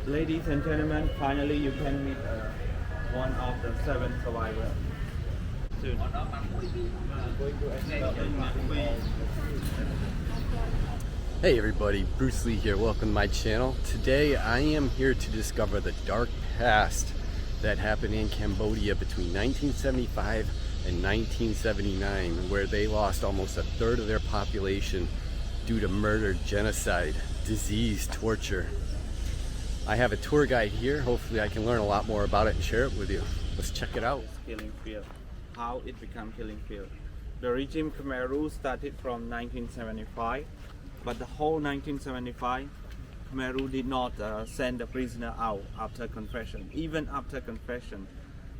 Ladies and gentlemen, finally you can meet one of the 7 survivors. Soon. Hey everybody, Bruce Lee here. Welcome to my channel. Today I am here to discover the dark past that happened in Cambodia between 1975 and 1979, where they lost almost a third of their population due to murder, genocide, disease, torture. I have a tour guide here. Hopefully I can learn a lot more about it and share it with you. Let's check it out. Killing field. How it became killing field. The regime Khmer Rouge started from 1975, but the whole 1975 Khmer Rouge did not send the prisoner out after confession. Even after confession,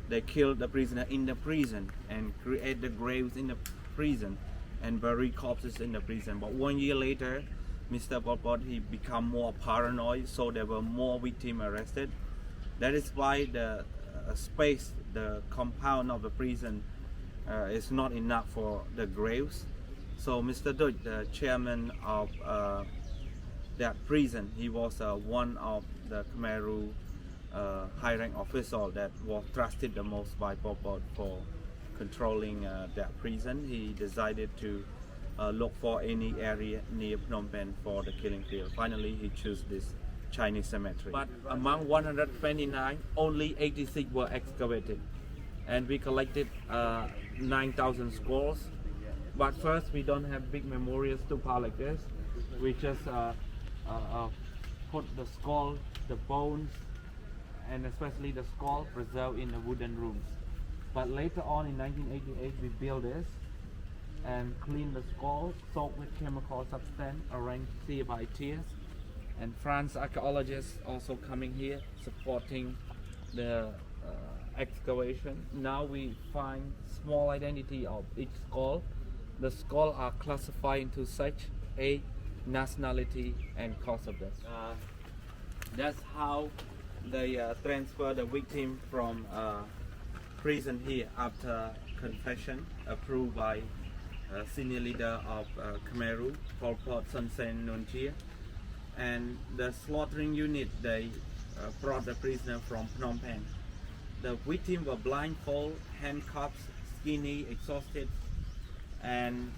they killed the prisoner in the prison and create the graves in the prison and bury corpses in the prison. But 1 year later, Mr. Pol Pot, he become more paranoid, so there were more victims arrested. That is why the space, the compound of the prison is not enough for the graves. So Mr. Duch, the chairman of that prison, he was one of the Khmer Rouge high-rank official that was trusted the most by Pol Pot for controlling that prison. He decided to look for any area near Phnom Penh for the killing field. Finally, he chose this Chinese cemetery. But among 129, only 86 were excavated, and we collected 9,000 skulls. But first, we don't have big memorial stupa like this. We just put the skull, the bones, and especially the skull preserved in the wooden rooms. But later on in 1988, we built this and clean the skull, soaked with chemical substance, arranged tier by tiers. And France archaeologists also coming here, supporting the excavation. Now we find small identity of each skull. The skull are classified into such age, nationality, and cause of death. That's how they transfer the victim from prison here after confession, approved by senior leader of Khmer Rouge, Pol Pot Son Sen Nunchia. And the slaughtering unit, they brought the prisoner from Phnom Penh. The victims were blindfolded, handcuffed, skinny, exhausted, and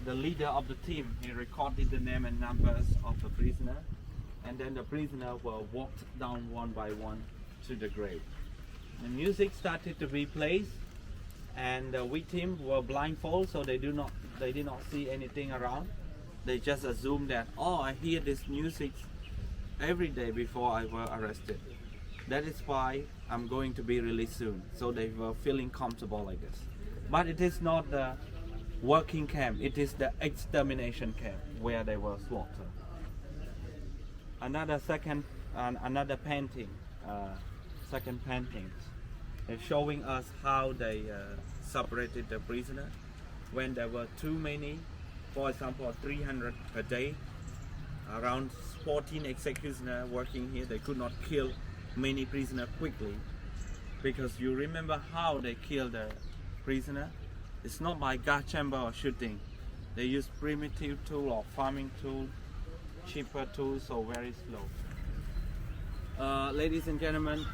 the leader of the team, he recorded the name and numbers of the prisoner, and then the prisoner were walked down one by one to the grave. The music started to be played, and the victims were blindfolded, so they did not see anything around. They just assumed that, oh, I hear this music every day before I were arrested. That is why I'm going to be released soon. So they were feeling comfortable like this. But it is not the working camp, it is the extermination camp where they were slaughtered. Another painting, second painting, is showing us how they separated the prisoner when there were too many. For example, 300 per day, around 14 executioners working here. They could not kill many prisoners quickly, because you remember how they killed the prisoner. It's not by gas chamber or shooting. They use primitive tool or farming tool, cheaper tools, so very slow. Ladies and gentlemen,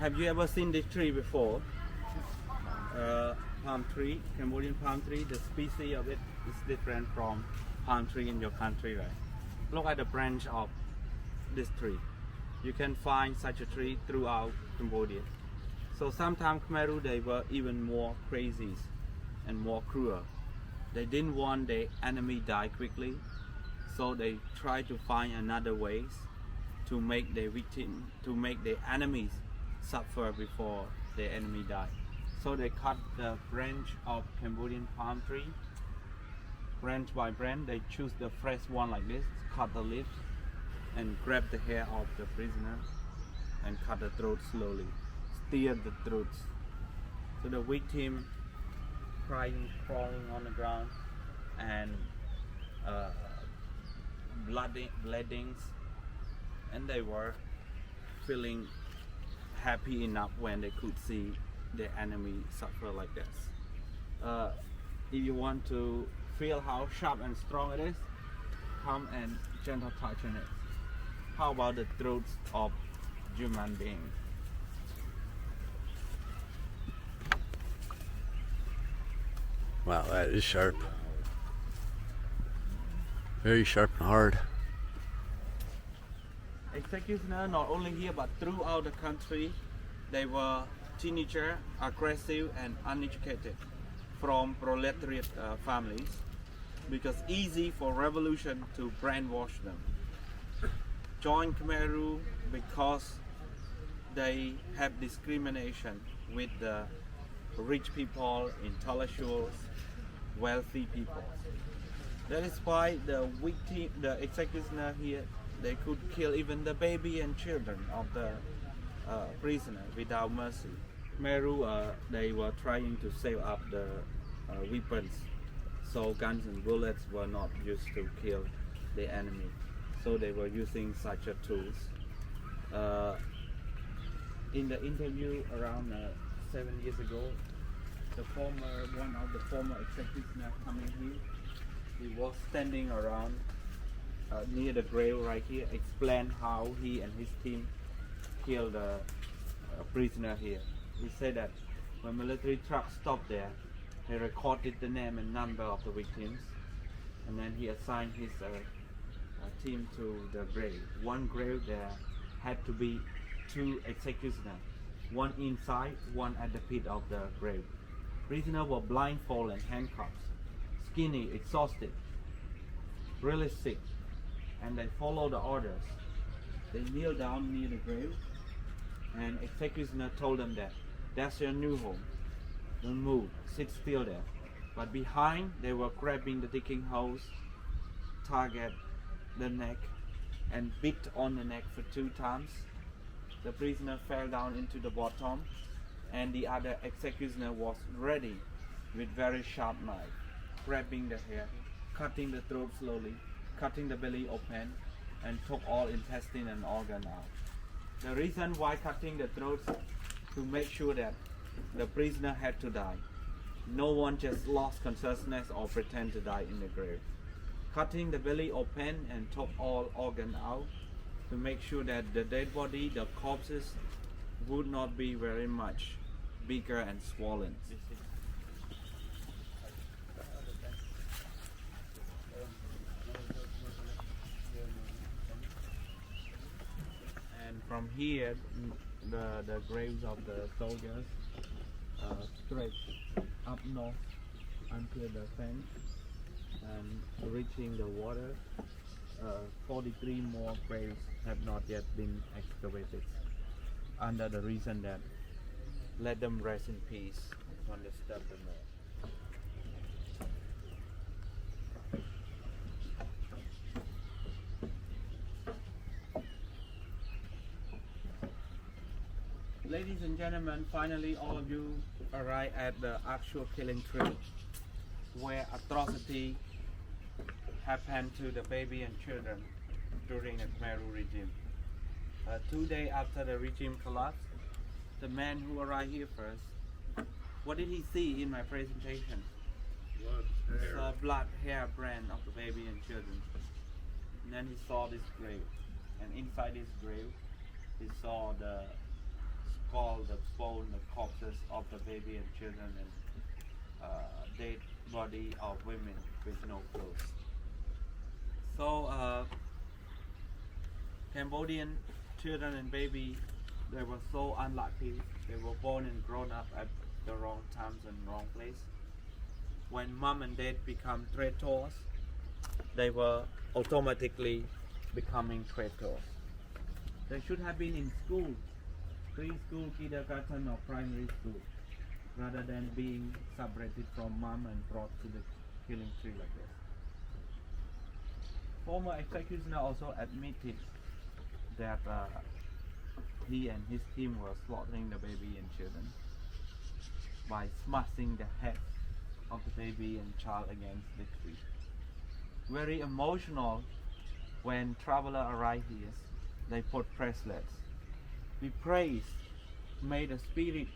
have you ever seen this tree before? Palm tree, Cambodian palm tree. The species of it is different from palm tree in your country, right? Look at the branch of this tree. You can find such a tree throughout Cambodia. So sometimes Khmer Rouge, they were even more crazy and more cruel. They didn't want the enemy die quickly, so they tried to find another ways to make their victim, to make their enemies suffer before the enemy die. So they cut the branch of Cambodian palm tree, branch by branch. They choose the fresh one like this, cut the leaves, and grab the hair of the prisoner and cut the throat slowly, steer the throats. So the victim crying, crawling on the ground, and bleedings, and they were feeling happy enough when they could see the enemy suffer like this. If you want to feel how sharp and strong it is, come and gentle touch on it. How about the throats of human being. Wow, that is sharp. Very sharp and hard. Executioner not only here but throughout the country, they were teenager, aggressive and uneducated from proletariat families, because easy for revolution to brainwash them. Join Khmer Rouge because they have discrimination with the rich people, intellectuals, wealthy people. That is why the victim, the executioner here, they could kill even the baby and children of the prisoner without mercy. Khmer Rouge, they were trying to save up the weapons, so guns and bullets were not used to kill the enemy. So they were using such a tools. In the interview around 7 years ago, one of the former executioner coming here, he was standing around near the grave right here, explain how he and his team killed a prisoner here. He said that when military trucks stopped there, he recorded the name and number of the victims, and then he assigned his team to the grave. One grave there had to be 2 executioners, one inside, one at the pit of the grave. Prisoners were blindfolded and handcuffed, skinny, exhausted, really sick, and they followed the orders. They kneeled down near the grave, and executioner told them that that's your new home. Don't move, sit still there. But behind, they were grabbing the digging holes, target the neck, and beat on the neck for 2 times. The prisoner fell down into the bottom, and the other executioner was ready with very sharp knife, grabbing the hair, cutting the throat slowly, cutting the belly open, and took all intestine and organ out. The reason why cutting the throats, to make sure that the prisoner had to die. No one just lost consciousness or pretend to die in the grave. Cutting the belly open and took all organ out to make sure that the dead body, the corpses, would not be very much bigger and swollen. And from here, the graves of the soldiers straight up north until the fence and reaching the water. 43 more graves have not yet been excavated, under the reason that let them rest in peace, don't disturb them more. Ladies and gentlemen, finally all of you arrive at the actual killing tree, where atrocity happened to the baby and children during the Khmer Rouge regime. 2 days after the regime collapsed, the man who arrived here first, what did he see in my presentation? The blood hair brand of the baby and children. And then he saw this grave, and inside this grave he saw the skull, the bone, the corpses of the baby and children, and dead body of women with no clothes. So Cambodian children and baby, they were so unlucky. They were born and grown up at the wrong times and wrong place. When mom and dad become traitors, they were automatically becoming traitors. They should have been in school, preschool, kindergarten or primary school, rather than being separated from mom and brought to the killing tree like this. Former executioner also admitted that he and his team were slaughtering the baby and children by smashing the head of the baby and child against the tree. Very emotional. When traveler arrive here, they put bracelets. We praise, may the spirit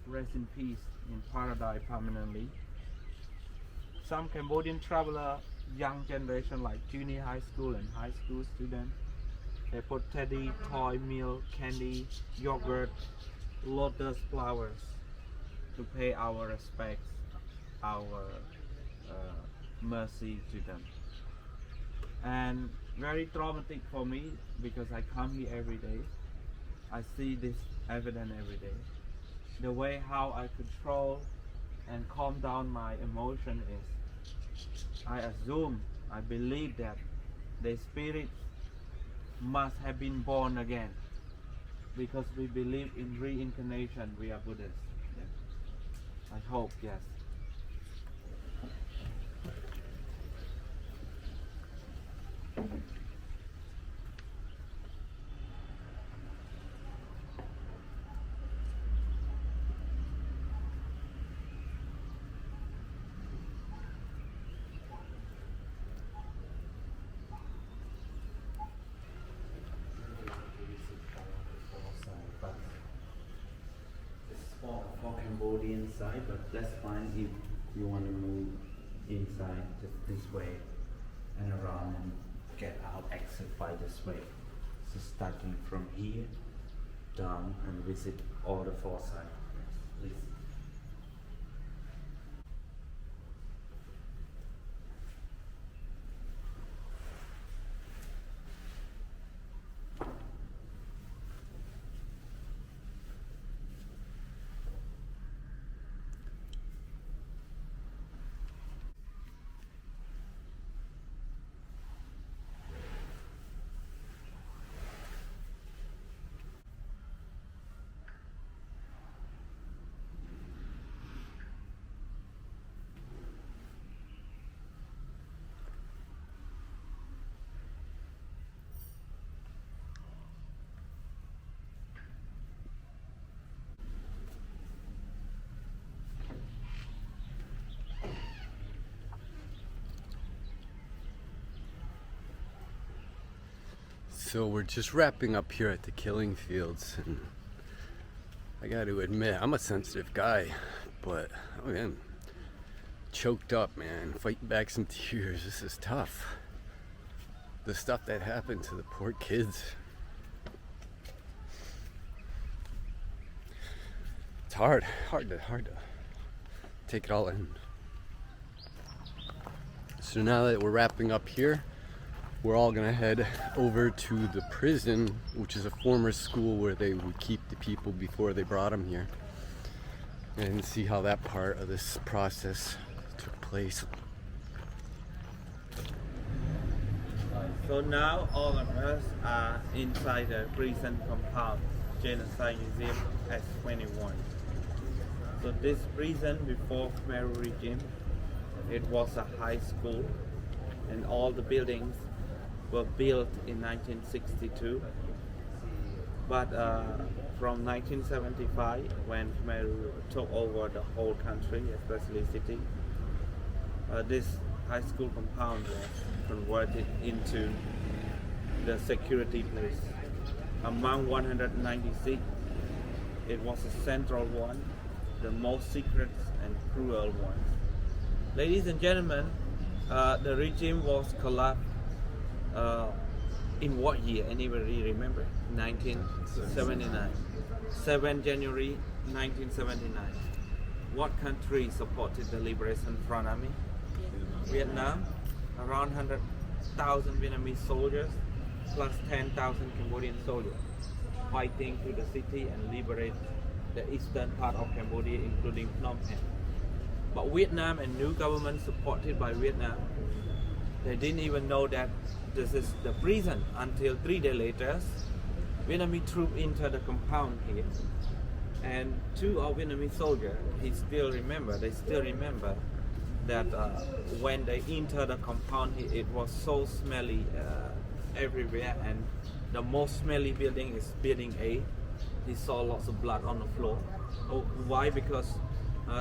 rest in peace in paradise permanently. Some Cambodian traveler, young generation like junior high school and high school students, They put teddy, toy, milk, candy, yogurt, lotus flowers to pay our respects, our mercy to them. And very traumatic for me because I come here every day. I see this evidence every day. The way how I control and calm down my emotion is I believe that the spirit must have been born again because we believe in reincarnation. We are Buddhists. Yeah. I hope, yes. For Cambodian side, but that's fine if you want to move inside just this way and around and get out exit by this way. So starting from here down and visit all the four sides. Please. So we're just wrapping up here at the killing fields, and I got to admit, I'm a sensitive guy, but man, choked up, man, fighting back some tears. This is tough. The stuff that happened to the poor kids. It's hard to take it all in. So now that we're wrapping up here, we're all gonna head over to the prison, which is a former school where they would keep the people before they brought them here, and see how that part of this process took place. So now all of us are inside the prison compound, Genocide Museum S21. So this prison before Khmer regime, it was a high school, and all the buildings were built in 1962. But from 1975, when Khmer took over the whole country, especially city, this high school compound was converted into the security place. Among 196, it was a central one, the most secret and cruel one. Ladies and gentlemen, the regime was collapsed in what year? Anybody remember? 1979. 7 January 1979. What country supported the Liberation Front Army? Vietnam. Around 100,000 Vietnamese soldiers plus 10,000 Cambodian soldiers fighting to the city and liberate the eastern part of Cambodia, including Phnom Penh. But Vietnam and new government supported by Vietnam, they didn't even know that this is the prison until 3 days later. Vietnamese troops entered the compound here, and two of Vietnamese soldiers, they still remember that when they entered the compound here, it was so smelly everywhere, and the most smelly building is building A. He saw lots of blood on the floor. Oh, why? Because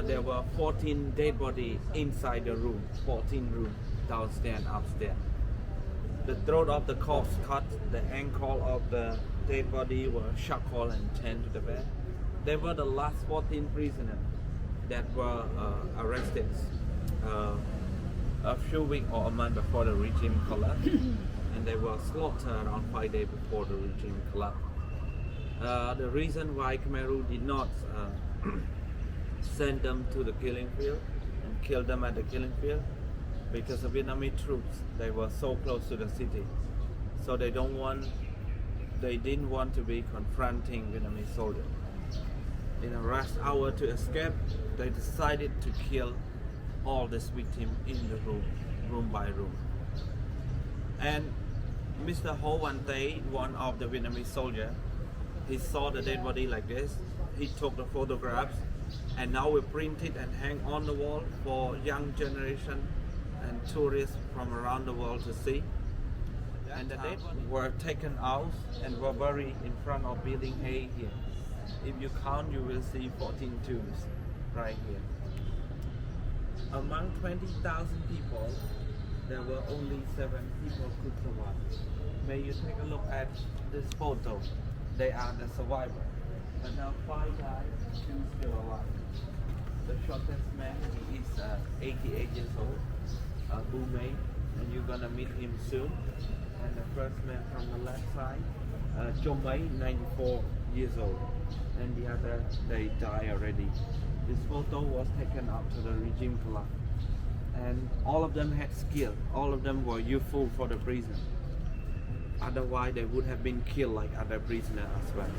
there were 14 dead bodies inside the room, 14 rooms, downstairs and upstairs. The throat of the corpse cut, the ankle of the dead body were shackled and chained to the bed. They were the last 14 prisoners that were arrested a few weeks or a month before the regime collapsed. and they were slaughtered on 5 days before the regime collapsed. The reason why Khmer Rouge did not send them to the killing field and kill them at the killing field, because the Vietnamese troops, they were so close to the city, so they didn't want to be confronting Vietnamese soldiers. In a rush hour to escape, they decided to kill all these victims in the room by room. And Mr. Ho Van Tay, one of the Vietnamese soldiers, he saw the dead body like this. He took the photographs, and now we print it and hang on the wall for young generation and tourists from around the world to see. And the dead bodies were taken out and were buried in front of building A here. If you count, you will see 14 tombs right here. Among 20,000 people, there were only 7 people who could survive. May you take a look at this photo. They are the survivors. But now 5 guys, 2 still alive. The shortest man, he is 88 years old, Bu Mei, and you're gonna meet him soon. And the first man from the left side, Chom Mei, 94 years old. And the other, they die already. This photo was taken after the regime collapsed. And all of them had skill. All of them were useful for the prison. Otherwise, they would have been killed like other prisoners as well.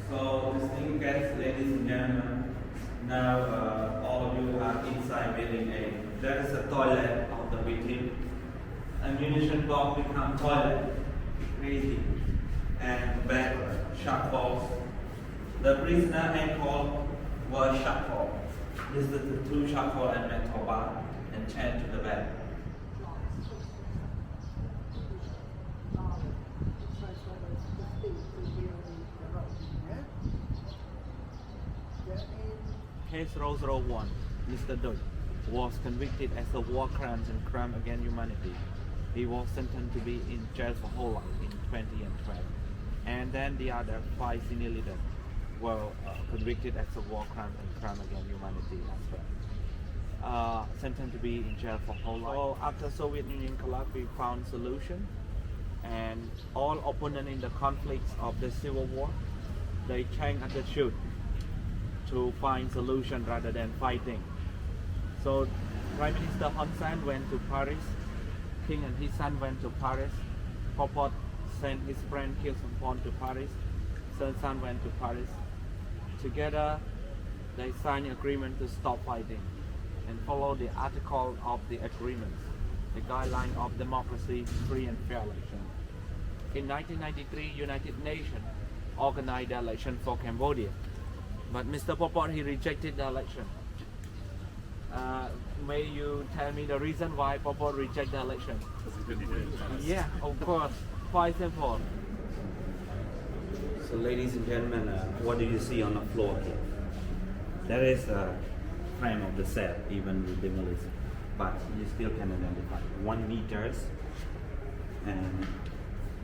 So, distinguished guests, ladies and gentlemen, now all of you are inside building A. That is the toilet of the victim. Ammunition box become toilet, crazy, and bed, shark balls. The prisoner ankle was shark ball. This is the 2 shark ball and metal bar and chained to the bed. Case Rose Row 1, Mr. Doi, was convicted as a war crimes and crime against humanity. He was sentenced to be in jail for whole life in 2012. And then the other 5 senior leaders were convicted as a war crime and crime against humanity as well. Sentenced to be in jail for whole life. So after Soviet Union collapse, we found solution, and all opponents in the conflicts of the civil war, they change attitude to find solution rather than fighting. So Prime Minister Hun Sen went to Paris, King and his son went to Paris, Pol Pot sent his friend Khieu Samphan to Paris, Son San went to Paris. Together they signed agreement to stop fighting and follow the article of the agreements, the guideline of democracy, free and fair election. In 1993, United Nations organized the election for Cambodia. But Mr. Pol Pot, he rejected the election. May you tell me the reason why Pol Pot rejected the election? Because he didn't win. Yeah, of course. Quite simple. So ladies and gentlemen, what do you see on the floor here? That is the frame of the cell, even with demolished. But you still can identify 1 meters and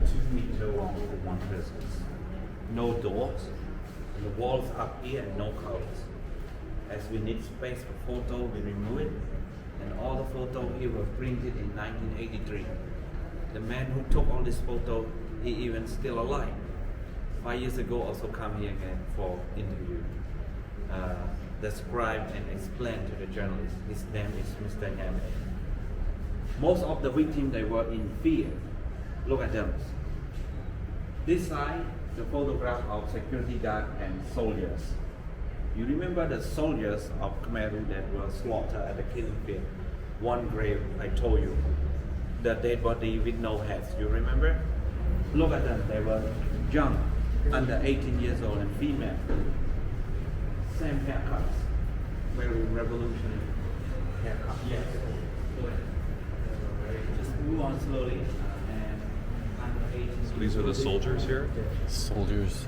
2 meters long for 1 person. No doors. The walls up here and no colors. As we need space for photo, we remove it. And all the photos here were printed in 1983. The man who took all this photo, he even still alive. 5 years ago, also come here again for interview. Describe and explain to the journalist. His name is Mr. Nyame. Most of the victims, they were in fear. Look at them. This side, the photograph of security guard and soldiers. You remember the soldiers of Khmer Rouge that were slaughtered at the killing field? 1 grave, I told you. The dead body with no heads, you remember? Look at them, they were young, under 18 years old and female. Same haircuts, very revolutionary haircut. Yes. Just move on slowly. And under 18. So these are the soldiers here? Soldiers.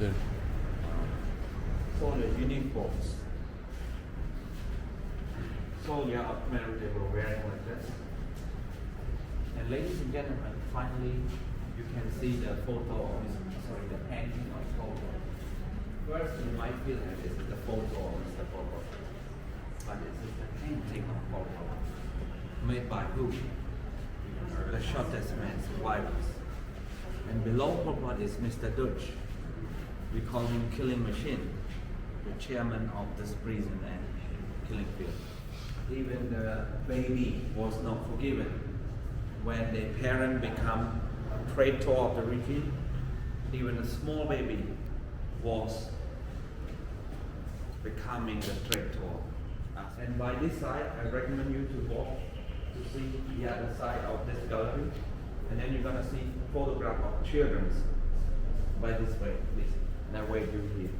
Soldier uniforms. Soldier of Khmer Rouge, they were wearing like this. And ladies and gentlemen, finally you can see the photo of the painting of soldier. First, you might feel that this is the photo of Mr. Pol Pot, but this is the painting of Pol Pot, made by who? The shortest man survivors. And below Pol Pot is Mr. Dutch. We call him Killing Machine, the chairman of this prison and killing field. Even the baby was not forgiven. When the parent become a traitor of the regime, even a small baby was becoming the traitor. And by this side, I recommend you to walk to see the other side of this gallery, and then you're gonna see photograph of children. By this way, please. And I wait you here.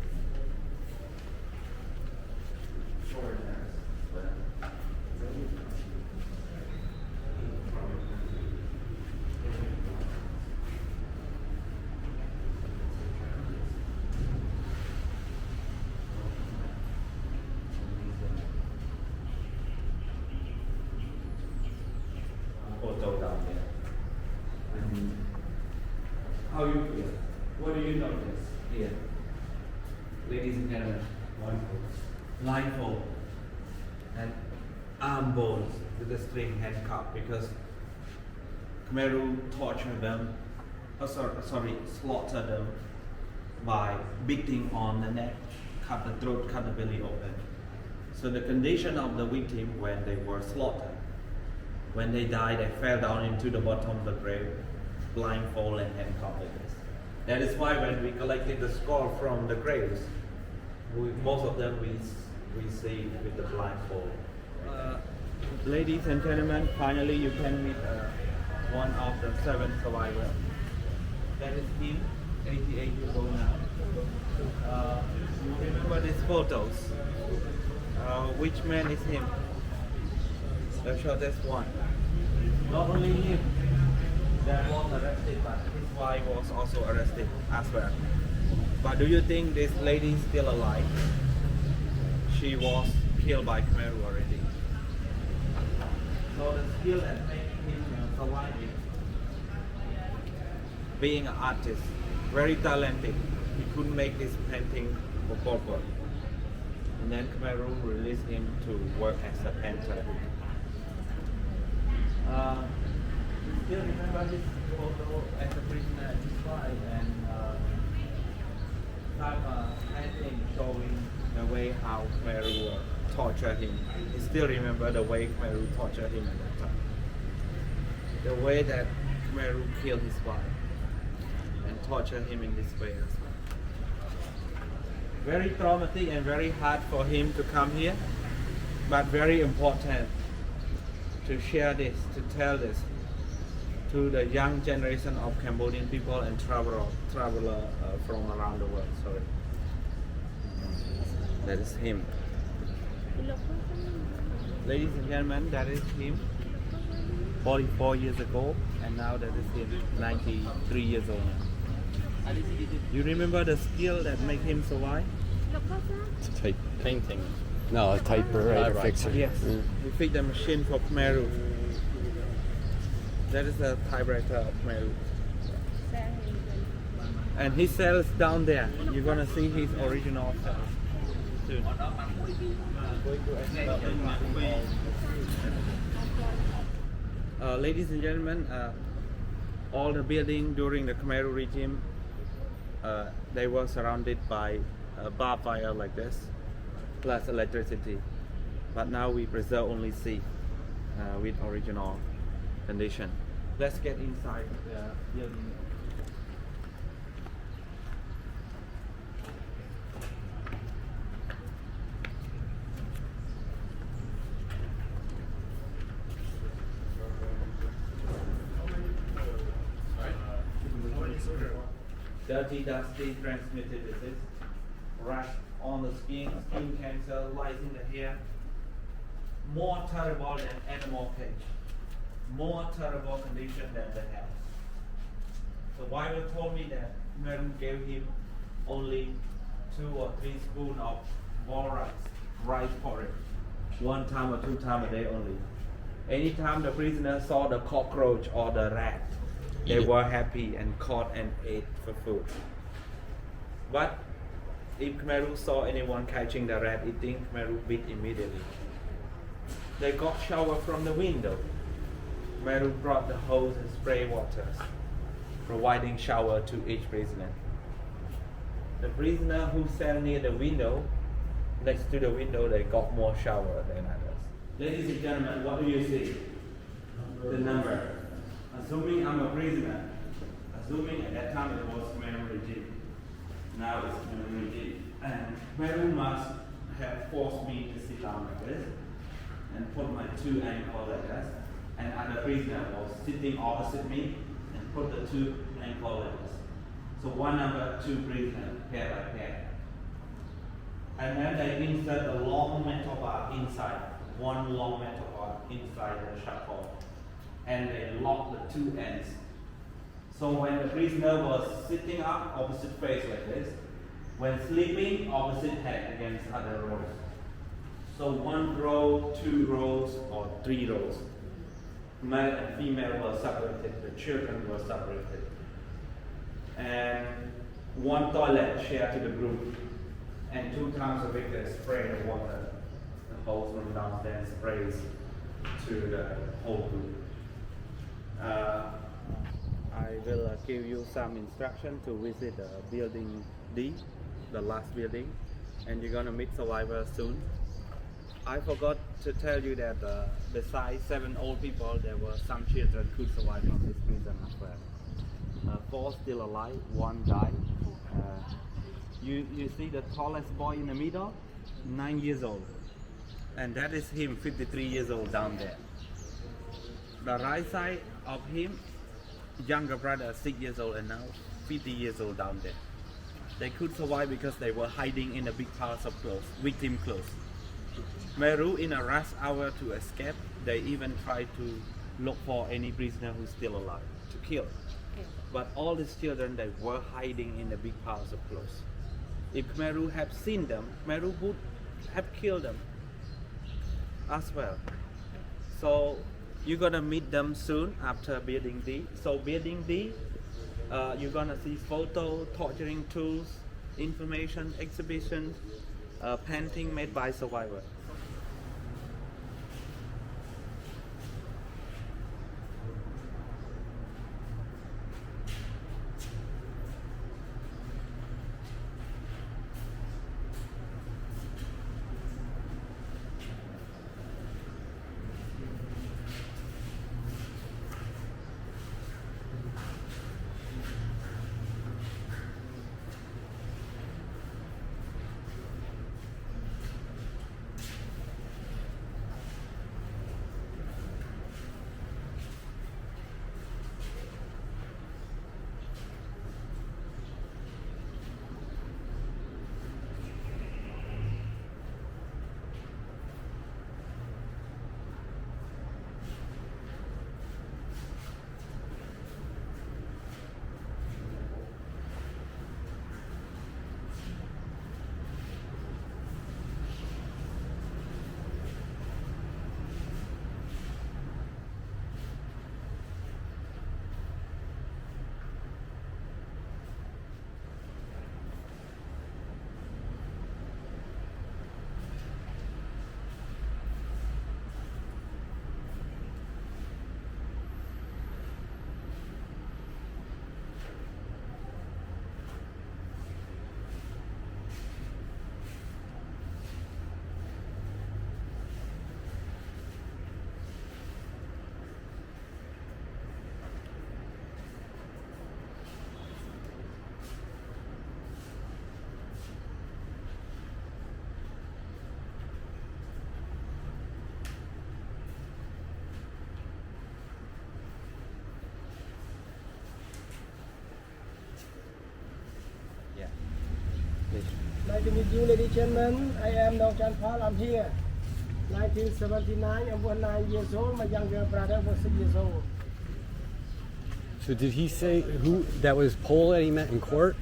Foreigners, but photo down there. And how you feel? What do you notice here? Ladies and gentlemen, blindfold and arm bones with a string handcuff because Khmer Rouge tortured them, slaughtered them by beating on the neck, cut the throat, cut the belly open. So the condition of the victim when they were slaughtered, when they died, they fell down into the bottom of the grave, blindfold and handcuffed like this. That is why when we collected the skull from the graves, most of them we see with the blindfold. Ladies and gentlemen, finally you can meet one of the 7 survivors. That is him, 88 years old now. You remember these photos? Which man is him? The shortest one. Not only him that was arrested, but his wife was also arrested as well. But do you think this lady is still alive? She was killed by Khmer Rouge already. So the skill that made him survive, being an artist, very talented, he could make this painting for Pol Pot. And then Khmer Rouge released him to work as a painter. Still remember his photo as a prisoner at his trial and some painting showing the way how Khmer Rouge tortured him. He still remember the way Khmer Rouge tortured him at that time. The way that Khmer Rouge killed his wife and tortured him in this way as well. Very traumatic and very hard for him to come here, but very important to share this, to tell this to the young generation of Cambodian people and traveler from around the world. Sorry, that is him. Ladies and gentlemen, that is him. 44 years ago, and now that is him, 93 years old now. You remember the skill that made him survive? It's a type painting. No, a typewriter fixer. Yes, he fixed the machine for Khmer Rouge. That is a typewriter of Khmer Rouge. And his cell is down there. You're gonna see his original cell soon. Ladies and gentlemen, all the buildings during the Khmer Rouge regime, they were surrounded by barbed wire like this, plus electricity. But now we preserve only C with original condition. Let's get inside the building. Dirty, dusty, transmitted disease, rash on the skin cancer, lice in the hair. More terrible than animal cage. More terrible condition than the health. The Bible told me that Khmer Rouge gave him only 2 or 3 spoons of boiled rice porridge, 1 time or 2 times a day only. Anytime the prisoner saw the cockroach or the rat, they were happy and caught and ate for food. But If Khmer Rouge saw anyone catching the rat eating, Khmer Rouge beat immediately. They got shower from the window. Khmer Rouge brought the hose and spray waters, providing shower to each prisoner. The prisoner who sat near the window, next to the window, they got more shower than others. Ladies and gentlemen, what do you see? The number. Assuming I'm a prisoner, assuming at that time it was Khmer regime. Now it's Khmer regime. And Khmer Rouge must have forced me to sit down like this and put my two ankles like this. And other prisoner was sitting opposite me and put the two ankles like this. So one number, two prisoners, pair by pair. And then they insert a long metal bar inside, one long metal bar inside the shackle. And they lock the two ends. So when the prisoner was sitting up, opposite face like this, when sleeping, opposite head against other rows. So one row, two rows, or three rows. Male and female were separated, the children were separated. And one toilet shared to the group. And 2 times a week they spray the water. The hose from downstairs sprays to the whole group. I will give you some instruction to visit building D, the last building, and you're gonna meet survivors soon. I forgot to tell you that besides 7 old people, there were some children who survived from this prison as well. 4 still alive, 1 died. You see the tallest boy in the middle, 9 years old, and that is him, 53 years old down there. The right side of him, younger brother, 6 years old, and now 50 years old down there. They could survive because they were hiding in a big piles of clothes, victim clothes. Khmer Rouge, in a rush hour to escape, they even tried to look for any prisoner who's still alive to kill. But all these children, they were hiding in the big piles of clothes. If Khmer Rouge had seen them, Khmer Rouge would have killed them as well. So you're gonna meet them soon after building D. So building D, you're gonna see photo, torturing tools, information, exhibition, painting made by survivors. Nice to meet you, ladies and gentlemen. I am Dong Chan Paul. I'm here. 1979. I was 9 years old. My younger brother was 6 years old. So did he say who that was Pole that he met in court?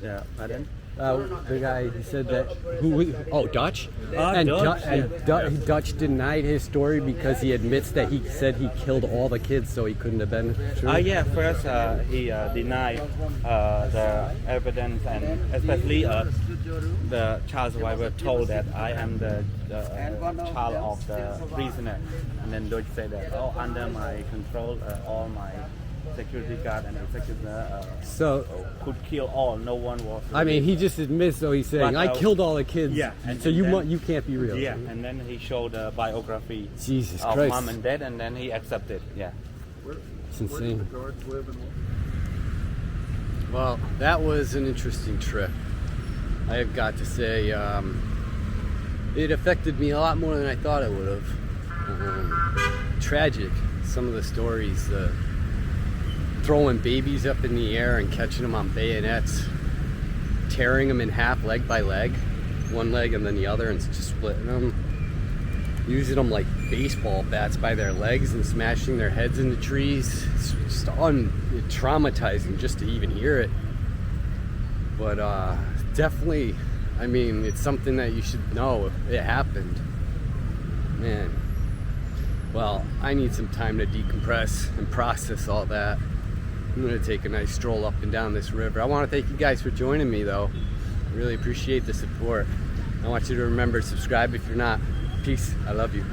Yeah, pardon? The guy, he said that, oh, Dutch? Dutch denied his story because he admits that he said he killed all the kids, so he couldn't have been true. Yeah, first he denied the evidence, and especially the child survivor told that I am the child of the prisoner, and then Dutch said that, oh, under my control, all my security guard and executioner so could kill all. No one was. I mean, he just admits, though. He's saying, "I killed all the kids." Yeah, and so then, you can't be real. Yeah, and then he showed the biography Jesus of Christ. mom and dad, and then he accepted. Yeah, it's insane. Well, that was an interesting trip. I have got to say, it affected me a lot more than I thought it would have. Tragic. Some of the stories. Throwing babies up in the air and catching them on bayonets, tearing them in half leg by leg, one leg and then the other, and just splitting them, using them like baseball bats by their legs and smashing their heads into trees. It's just traumatizing just to even hear it. But definitely, I mean, it's something that you should know if it happened. Man. Well, I need some time to decompress and process all that. I'm going to take a nice stroll up and down this river. I want to thank you guys for joining me, though. I really appreciate the support. I want you to remember to subscribe if you're not. Peace. I love you.